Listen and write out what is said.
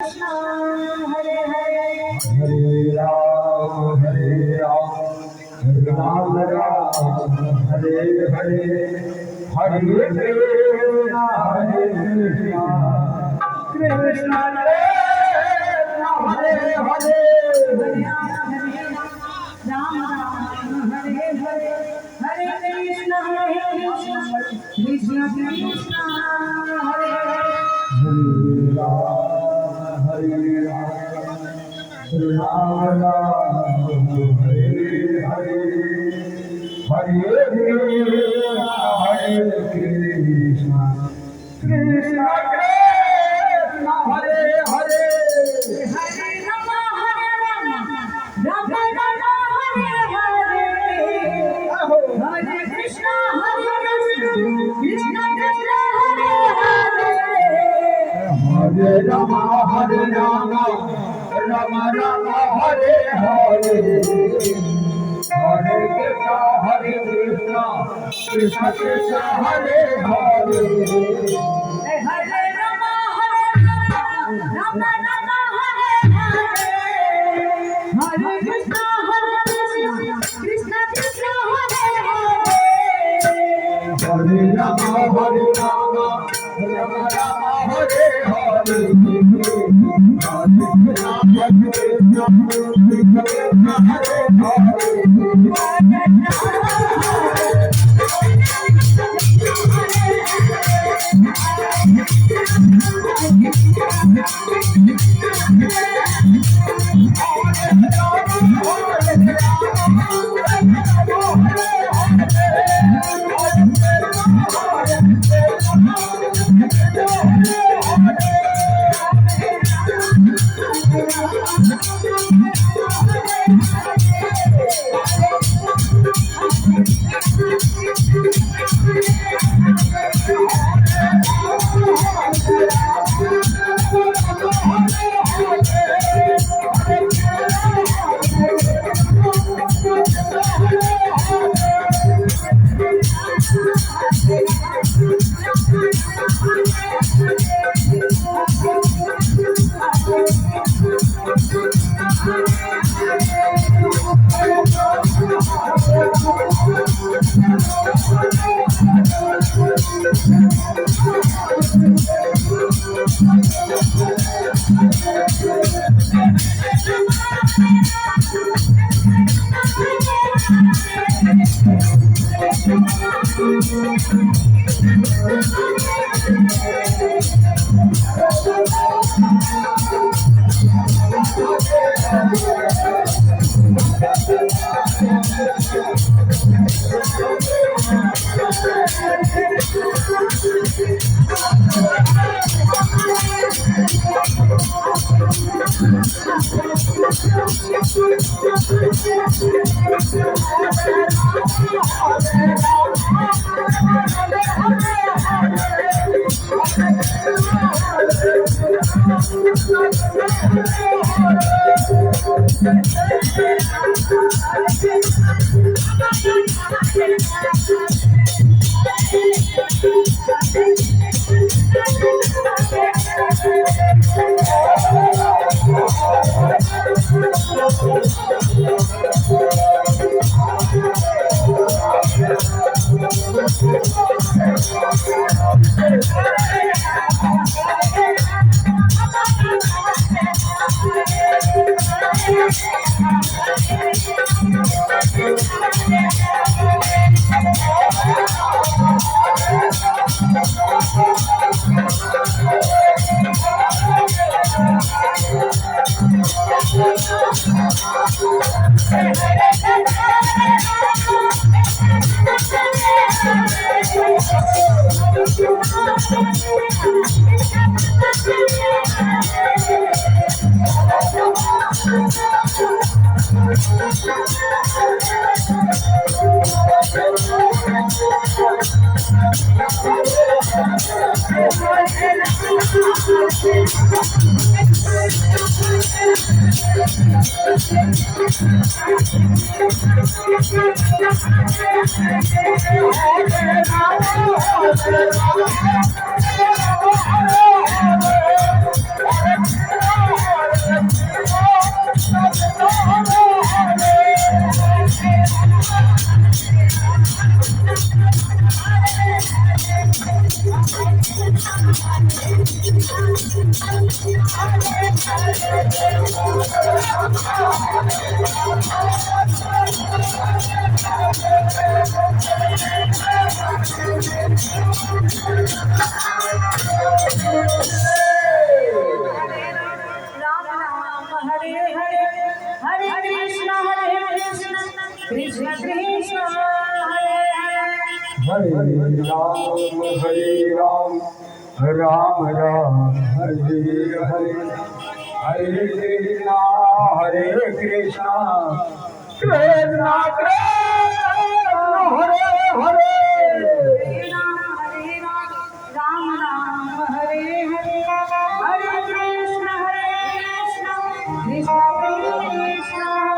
Hare Hare Hare Ram Ram Ram Hare Hare Hare Krishna Krishna Krishna Hare Hare Ram Ram Hare Hare Hare Krishna Krishna Krishna Hare Hare Hare Ram Ram Hare Hare Hare Krishna Krishna Krishna Hare Hare Hare Ram Ram Ram Hare Hare Hare Krishna Krishna Krishna Hare Hare Hare Ram Ram Ram Hare Hare Hare Krishna Krishna Krishna Hare Hare Hare Ram Ram Ram Hare Hare Hare Krishna Krishna Krishna Hare Hare Hare Ram Ram Ram Hare Hare Ram Ram Hare Hare Hare Krishna Krishna Krishna Hare Hare Hare Ram Ram Ram Hare Hare Hare Krishna Krishna Krishna Krishna Hare Hare Hare Ram Ram Hare Hare Hare Krishna Krishna Krishna